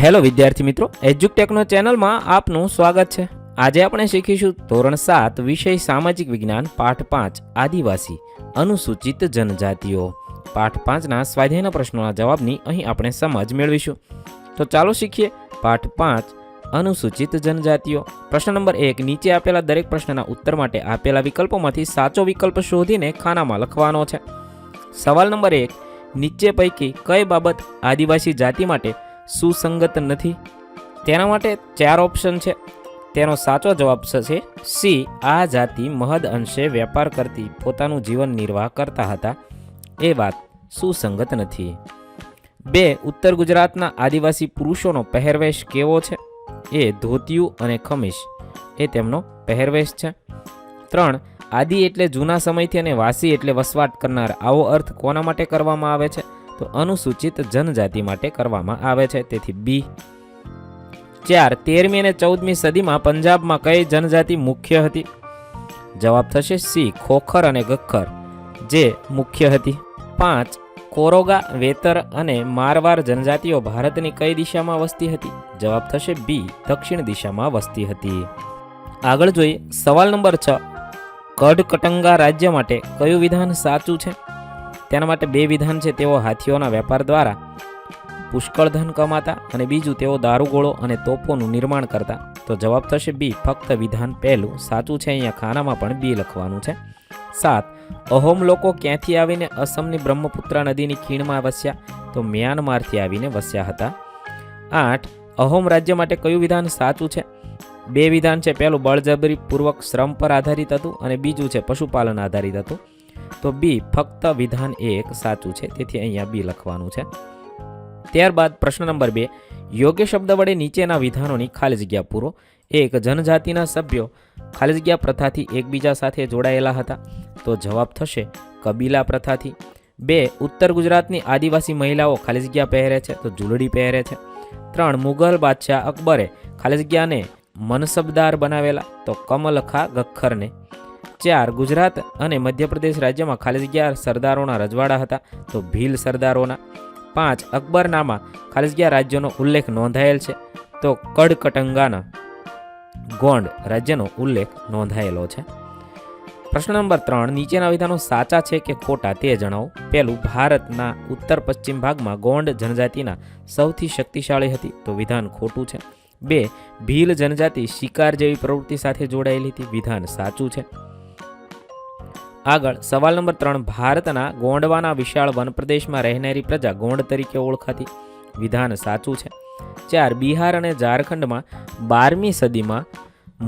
Hello વિદ્યાર્થી મિત્રો, એજ્યુટેકનો ચેનલમાં આપનું સ્વાગત છે। આજે આપણે શીખીશું ધોરણ 7 વિષય સામાજિક વિજ્ઞાન પાઠ 5 આદિવાસી અનુસૂચિત જનજાતિઓ। પાઠ 5 ના સ્વાધ્યાયના પ્રશ્નોના જવાબની અહીં આપણે સમજ મેળવીશું। તો ચાલો શીખીએ પાઠ 5 અનુસૂચિત જનજાતિઓ। પ્રશ્ન નંબર 1, નીચે આપેલા દરેક પ્રશ્નના ઉત્તર માટે આપેલા વિકલ્પોમાંથી સાચો વિકલ્પ શોધીને ખાનામાં લખવાનો છે। સવાલ નંબર 1, નીચે પૈકી કઈ બાબત આદિવાસી જાતિ માટે સુસંગત નથી? તેના માટે 4 ઓપ્શન છે। તેનો સાચો જવાબ છે સી, આ જાતિ મહદ અંશે વેપાર કરતી પોતાનું જીવન નિર્વાહ કરતા હતા, એ વાત સુસંગત નથી। 2, ઉત્તર ગુજરાતના આદિવાસી પુરુષોનો પહેરવેશ કેવો છે? એ ધોતિયું અને ખમીસ એ તેમનો પહેરવેશ છે। 3, આદિ એટલે જૂના સમયથી અને વાસી એટલે વસવાટ કરનાર, આવો અર્થ કોના માટે કરવામાં આવે છે? તો અનુસૂચિત જનજાતિ માટે કરવામાં આવે છે, તેથી બી। 4, 13મી અને 14મી સદીમાં પંજાબમાં કઈ જનજાતિ મુખ્ય હતી? જવાબ થશે સી, ખોખર અને ગખ્ખર જે મુખ્ય હતી। 5, કોરોગા, વેતર અને મારવાર જનજાતિઓ ભારતની કઈ દિશામાં વસતી હતી? જવાબ થશે બી, દક્ષિણ દિશામાં વસતી હતી। આગળ જોઈએ સવાલ નંબર 6, કડકટંગા રાજ્ય માટે કયું વિધાન સાચું છે? તેના માટે 2 વિધાન છે। તેઓ હાથીઓના વેપાર દ્વારા પુષ્કળ ધન કમાતા અને બીજું તેઓ દારૂગોળો અને તોપોનું નિર્માણ કરતા। તો જવાબ થશે બી, ફક્ત વિધાન પહેલું સાચું છે। અહીંયા ખાનામાં પણ બી લખવાનું છે। 7, અહોમ લોકો ક્યાંથી આવીને અસમની બ્રહ્મપુત્રા નદીની ખીણમાં વસ્યા? તો મ્યાનમારથી આવીને વસ્યા હતા। 8, અહોમ રાજ્ય માટે કયું વિધાન સાચું છે? 2 વિધાન છે। પહેલું બળજબરી પૂર્વક શ્રમ પર આધારિત હતું અને બીજું છે પશુપાલન આધારિત હતું। તો બી, ફક્ત વિધાન 1 સાચું છે, તેથી અહીંયા બી લખવાનું છે। ત્યારબાદ પ્રશ્ન નંબર 2, યોગ્ય શબ્દ વડે નીચેના વિધાનોની ખાલી જગ્યા પૂરો। 1, જનજાતિના સભ્યો ખાલી જગ્યા પ્રથાથી એકબીજા સાથે જોડાયેલા હતા, તો જવાબ થશે કબીલા પ્રથાથી। 2, ઉત્તર ગુજરાતની આદિવાસી મહિલાઓ ખાલી જગ્યા પહેરે છે, તો ઝૂલડી પહેરે છે। 3, મુઘલ બાદશાહ અકબરે ખાલી જગ્યાને મનસબદાર બનાવેલા, તો કમલખા ગખ્ખરને। 4, ગુજરાત અને મધ્યપ્રદેશ રાજ્યમાં ખાલી જગ્યા સરદારોના રજવાડા હતા, તો ભીલ સરદારોના। 5, અકબરનામા ખાલી જગ્યા રાજ્યોનો ઉલ્લેખ નોંધાયેલ છે, તો કડકટંગાના ગોંડ રાજ્યનો ઉલ્લેખ નોંધાયેલો છે। પ્રશ્ન નંબર 3, નીચેના વિધાનો સાચા છે કે ખોટા તે જણાવો। પહેલું, ભારતના ઉત્તર પશ્ચિમ ભાગમાં ગોંડ જનજાતિના સૌથી શક્તિશાળી હતી, તો વિધાન ખોટું છે। 2, ભીલ જનજાતિ શિકાર જેવી પ્રવૃત્તિ સાથે જોડાયેલી હતી, વિધાન સાચું છે। આગળ સવાલ નંબર 3, ભારતના ગોંડવાના વિશાળ વનપ્રદેશમાં રહેનારી પ્રજા ગોંડ તરીકે ઓળખાતી, વિધાન સાચું છે। 4, બિહાર અને ઝારખંડમાં 12મી સદીમાં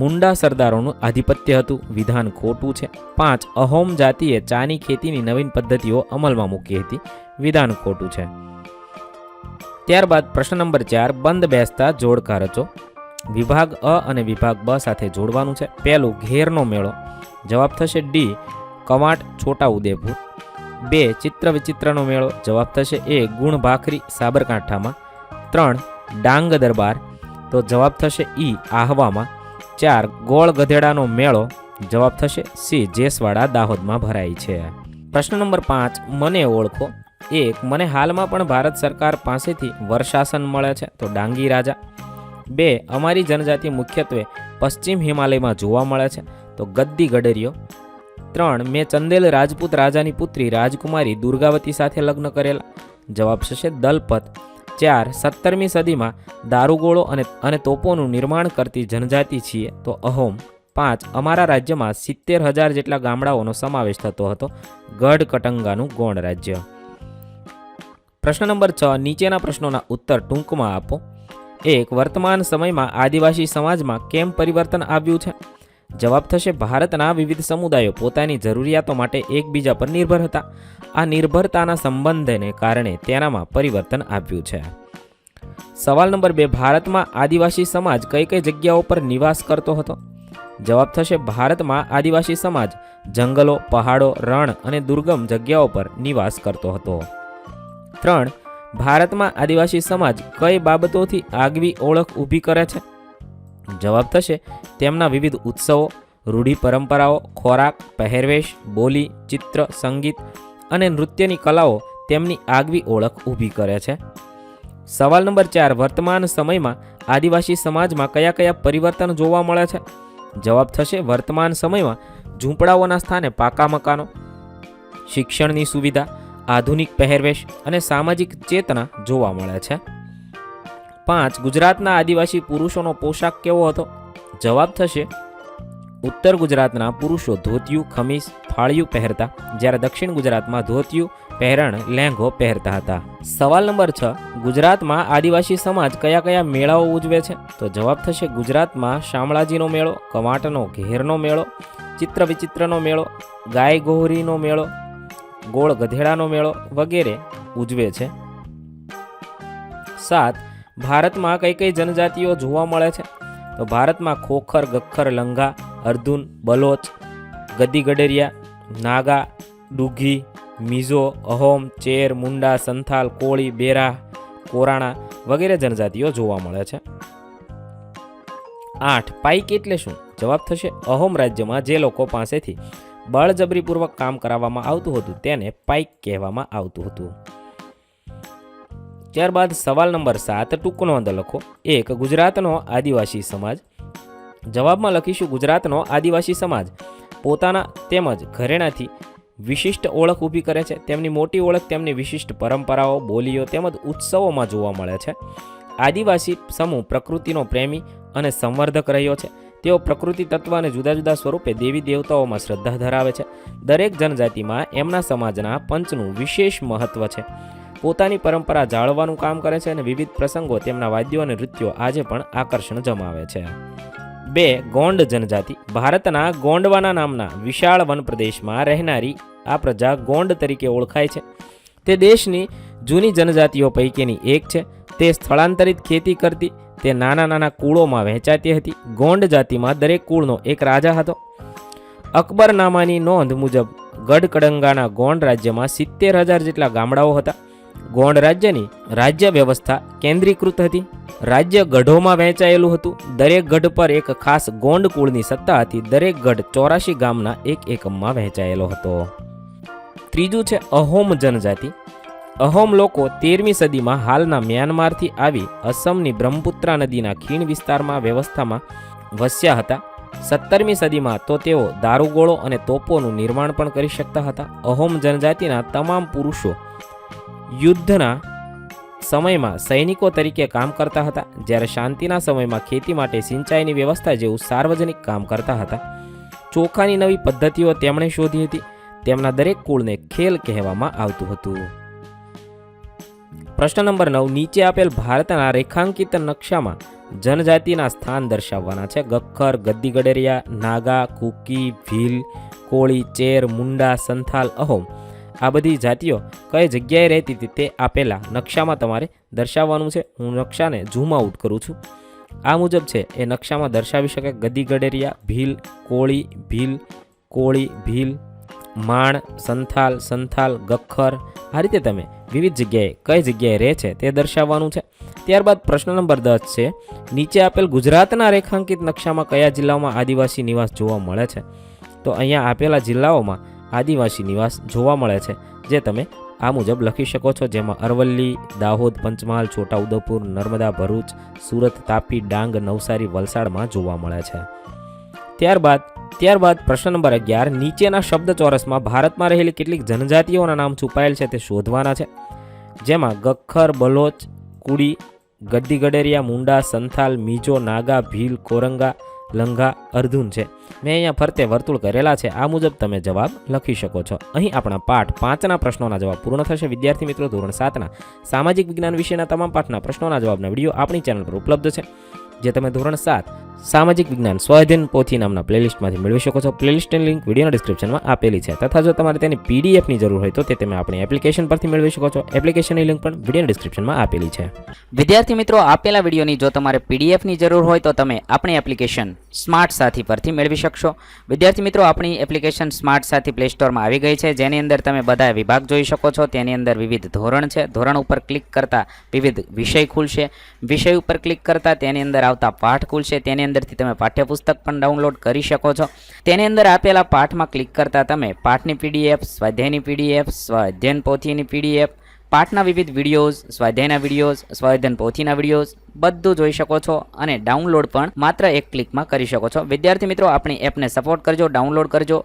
મુંડા સરદારોનું આધિપત્ય હતું, વિધાન ખોટું છે। 5, અહોમ જાતિએ ચાની ખેતીની નવીન પદ્ધતિઓ અમલમાં મૂકી હતી, વિધાન ખોટું છે। ત્યારબાદ પ્રશ્ન નંબર 4, બંધ બેસતા જોડકા રચો। વિભાગ અ અને વિભાગ બ સાથે જોડવાનું છે। પહેલું, ઘેરનો મેળો, જવાબ થશે ડી, કવાંટ છોટા ઉદેપુર। 2, ચિત્ર વિચિત્રનો મેળો, જવાબ થશે એ, ગુણ ભાખરી સાબરકાંઠામાં। 3, ડાંગ દરબાર, તો જવાબ થશે ઈ, આહવામાં। 4, ગોળ ગધેડાનો મેળો, જવાબ થશે સી, જેસવાડા દાહોદમાં ભરાય છે। પ્રશ્ન નંબર 5, મને ઓળખો। 1, મને હાલમાં પણ ભારત સરકાર પાસેથી વર્ષાસન મળે છે, તો ડાંગી રાજા। 2, અમારી જનજાતિ મુખ્યત્વે પશ્ચિમ હિમાલયમાં જોવા મળે છે, તો ગદ્દી ગડરિયો। 3, મેં ચંદેલ રાજપૂત રાજાની પુત્રી રાજકુમારી દુર્ગાવતી સાથે લગ્ન કરેલા, જવાબ થશે દલપત। 4, 17મી સદીમાં દારૂગોળો અને તોપોનું નિર્માણ કરતી જનજાતિ છીએ, તો અહોમ। 5, અમારા રાજ્યમાં 70,000 જેટલા ગામડાઓનો સમાવેશ થતો હતો, ગઢ કટંગાનું ગોંડ રાજ્ય। પ્રશ્ન નંબર 6, નીચેના પ્રશ્નોના ઉત્તર ટૂંકમાં આપો। 1, વર્તમાન સમયમાં આદિવાસી સમાજમાં કેમ પરિવર્તન આવ્યું છે? જવાબ થશે ભારતના વિવિધ સમુદાયો પોતાની જરૂરિયાતો માટે એકબીજા પર નિર્ભર હતા, આ નિર્ભરતાના સંબંધને કારણે તેનામાં પરિવર્તન આવ્યું છે। સવાલ નંબર 2, ભારતમાં આદિવાસી સમાજ કઈ કઈ જગ્યાઓ પર નિવાસ કરતો હતો? જવાબ થશે ભારતમાં આદિવાસી સમાજ જંગલો, પહાડો, રણ અને દુર્ગમ જગ્યાઓ પર નિવાસ કરતો હતો। 3, ભારતમાં આદિવાસી સમાજ કઈ બાબતોથી આગવી ઓળખ ઊભી કરે છે? જવાબ થશે તેમના વિવિધ ઉત્સવો, રૂઢિ પરંપરાઓ, ખોરાક, પહેરવેશ, બોલી, ચિત્ર, સંગીત અને નૃત્યની કલાઓ તેમની આગવી ઓળખ ઊભી કરે છે। સવાલ નંબર 4, વર્તમાન સમયમાં આદિવાસી સમાજમાં કયા કયા પરિવર્તન જોવા મળે છે? જવાબ થશે વર્તમાન સમયમાં ઝૂંપડાઓના સ્થાને પાકા મકાનો, શિક્ષણની સુવિધા, આધુનિક પહેરવેશ અને સામાજિક ચેતના જોવા મળે છે. 5, ગુજરાતના આદિવાસી પુરુષોનો પોશાક કેવો હતો? જવાબ થશે ઉત્તર ગુજરાતના પુરુષો ધોતિયું, ખમીસ, ફાળિયું પહેરતા, જ્યારે દક્ષિણ ગુજરાતમાં ધોતિયું, પહેરણ, લહેંગો પહેરતા હતા. સવાલ નંબર 6, ગુજરાતમાં આદિવાસી સમાજ કયા કયા મેળાઓ ઉજવે છે? તો જવાબ થશે ગુજરાતમાં શામળાજીનો મેળો, કવાંટનો ઘેરનો મેળો, ચિત્ર વિચિત્રનો મેળો, ગાય ગોહરીનો મેળો, ગોળ ગધેડાનો મેળો વગેરે ઉજવે છે. 7, ભારતમાં કઈ કઈ જનજાતિઓ જોવા મળે છે? તો ભારતમાં ખોખર, ગખ્ખર, લંઘા, અર્ધુન, બલોચ, ગદ્દી ગડેરિયા, નાગા, ડુઘી, મિઝો, અહોમ, ચેર, મુંડા, સંથાલ, કોળી, બેરા, કોરાણા વગેરે જનજાતિઓ જોવા મળે છે. 8, પાઈક એટલે શું? જવાબ થશે અહોમ રાજ્યમાં જે લોકો પાસેથી બળજબરીપૂર્વક કામ કરાવવામાં આવતું હતું તેને પાઈક કહેવામાં આવતું હતું. ત્યારબાદ સવાલ નંબર 7, ટૂંક નોંધ લખો. 1, ગુજરાતનો આદિવાસી સમાજ. જવાબમાં લખીશું ગુજરાતનો આદિવાસી સમાજ પોતાના તેમજ ઘરેણાથી વિશિષ્ટ ઓળખ ઊભી કરે છે. તેમની મોટી ઓળખ તેમની વિશિષ્ટ પરંપરાઓ, બોલીઓ તેમજ ઉત્સવોમાં જોવા મળે છે. આદિવાસી સમૂહ પ્રકૃતિનો પ્રેમી અને સંવર્ધક રહ્યો છે. તેઓ પ્રકૃતિ તત્વ અને જુદા જુદા સ્વરૂપે દેવી દેવતાઓમાં શ્રદ્ધા ધરાવે છે. દરેક જનજાતિમાં એમના સમાજના પંચનું વિશેષ મહત્વ છે. પોતાની પરંપરા જાળવવાનું કામ કરે છે અને વિવિધ પ્રસંગો તેમના વાદ્યો અને નૃત્યો આજે પણ આકર્ષણ જમાવે છે. 2, ગોંડ જનજાતિ. ભારતના ગોંડવાના નામના વિશાળ વન પ્રદેશમાં રહેનારી આ પ્રજા ગોંડ તરીકે ઓળખાય છે. તે દેશની જૂની જનજાતિઓ પૈકીની એક છે. તે સ્થળાંતરિત ખેતી કરતી, તે નાના નાના કુળોમાં વહેંચાતી હતી. ગોંડ જાતિમાં દરેક કુળનો એક રાજા હતો. અકબરનામાની નોંધ મુજબ ગઢકડંગાના ગોંડ રાજ્યમાં 70,000 જેટલા ગામડાઓ હતા. ગોંડ રાજ્યની રાજ્ય વ્યવસ્થા કેન્દ્રીકૃત હતી. રાજ્ય ગઢોમાં વહેંચાયેલું હતું. દરેક ગઢ પર એક ખાસ ગોંડ કુળની સત્તા હતી. દરેક ગઢ 84 ગામના એક એકમમાં વહેંચાયેલો હતો. 3 છે અહોમ જનજાતિ. અહોમ લોકો 13મી સદીમાં હાલના મ્યાનમારથી આવી અસમની બ્રહ્મપુત્રા નદીના ખીણ વિસ્તારમાં વ્યવસ્થામાં વસ્યા હતા. 17મી સદીમાં તો તેઓ દારૂગોળો અને તોપોનું નિર્માણ પણ કરી શકતા હતા. અહોમ જનજાતિના તમામ પુરુષો યુદ્ધના સમયમાં સૈનિકો તરીકે કામ કરતા હતા, જ્યારે શાંતિના સમયમાં ખેતી માટે સિંચાઈની વ્યવસ્થા જેવું સાર્વજનિક કામ કરતા હતા. ચોખાની નવી પદ્ધતિઓ તેમણે શોધી હતી. તેમના દરેક કુળને ખેલ કહેવામાં આવતું હતું. પ્રશ્ન નંબર 9, નીચે આપેલ ભારતના રેખાંકિત નકશામાં જનજાતિના સ્થાન દર્શાવવાના છે. ગખ્ખર, ગદ્દી ગડેરિયા, નાગા, કુકી, ભીલ, કોળી, ચેર, મુંડા, સંથાલ, અહોમ આ બધી જાતિઓ કઈ જગ્યાએ રહેતી હતી તે આપેલા નકશામાં તમારે દર્શાવવાનું છે. હું નકશાને ઝૂમ આઉટ કરું છું. આ મુજબ છે એ નકશામાં દર્શાવી શકે. ગદ્દી ગડેરિયા, ભીલ, કોળી, ભીલ, કોળી, ભીલ, માણ, સંથાલ, સંથાલ, ગખ્ખર આ રીતે તમે વિવિધ જગ્યાએ કઈ જગ્યાએ રહે છે તે દર્શાવવાનું છે. ત્યારબાદ પ્રશ્ન નંબર 10 છે, નીચે આપેલ ગુજરાતના રેખાંકિત નકશામાં કયા જિલ્લાઓમાં આદિવાસી નિવાસ જોવા મળે છે? તો અહીંયા આપેલા જિલ્લાઓમાં આદિવાસી નિવાસ જોવા મળે છે, જે તમે આ મુજબ લખી શકો છો, જેમાં અરવલ્લી, દાહોદ, પંચમહાલ, છોટાઉદેપુર, નર્મદા, ભરૂચ, સુરત, તાપી, ડાંગ, નવસારી, વલસાડમાં જોવા મળે છે. ત્યારબાદ પ્રશ્ન નંબર 11, નીચેના શબ્દ ચોરસમાં ભારતમાં રહેલી કેટલીક જનજાતિઓના નામ છુપાયેલ છે તે શોધવાના છે, જેમાં ગખ્ખર, બલોચ, કુડી, ગદ્દી ગડેરિયા, મુંડા, સંથાલ, મીજો, નાગા, ભીલ, કોરંગા, લંઘા, અર્ધુન છે. મેં અહીંયા ફરતે વર્તુળ કરેલા છે. આ મુજબ તમે જવાબ લખી શકો છો. અહીં આપણા પાઠ 5ના પ્રશ્નોના જવાબ પૂર્ણ થશે. વિદ્યાર્થી મિત્રો, ધોરણ 7ના સામાજિક વિજ્ઞાન વિષયના તમામ પાઠના પ્રશ્નોના જવાબના વિડીયો આપણી ચેનલ પર ઉપલબ્ધ છે, જે તમે ધોરણ 7 સામાજિક વિજ્ઞાન સ્વાધ્યાયન પોથી નામના પ્લેલિસ્ટમાંથી મેળવી શકો છો. પ્લેલિસ્ટની લિંક વિડીયોના ડિસ્ક્રિપ્શનમાં આપેલી છે, તથા જો તમારે તેની પીડીએફની જરૂર હોય તો તે તમે આપણી એપ્લિકેશન પરથી મેળવી શકો છો. એપ્લિકેશનની લિંક પણ વિડીયોના ડિસ્ક્રિપ્શનમાં આપેલી છે. વિદ્યાર્થી મિત્રો, આપેલા વિડીયોની જો તમારે પીડીએફની જરૂર હોય તો તમે આપણી એપ્લિકેશન સ્માર્ટ સાથી પરથી મેળવી શકશો. વિદ્યાર્થી મિત્રો, આપણી એપ્લિકેશન સ્માર્ટ સાથી પ્લે સ્ટોરમાં આવી ગઈ છે, જેની અંદર તમે બધા વિભાગ જોઈ શકો છો. તેની અંદર વિવિધ ધોરણ છે. ધોરણ ઉપર ક્લિક કરતાં વિવિધ વિષય ખુલશે. વિષય ઉપર ક્લિક કરતાં તેની અંદર આવતા પાઠ ખુલશે. તેની અંદરથી તમે પાઠ્યપુસ્તક પણ ડાઉનલોડ કરી શકો છો. તેની અંદર આપેલા પાઠમાં ક્લિક કરતાં તમે પાઠની પીડીએફ, સ્વાધ્યાયની પીડીએફ, સ્વાધ્યાયન પોથીની પીડીએફ, પાઠના વિવિધ વિડીયોઝ, સ્વાધ્યાયના વિડીયોઝ, સ્વાધ્યાયન પોથીના વિડીયોઝ બધું જોઈ શકો છો અને ડાઉનલોડ પણ માત્ર એક ક્લિકમાં કરી શકો છો. વિદ્યાર્થી મિત્રો, આપણી એપને સપોર્ટ કરજો, ડાઉનલોડ કરજો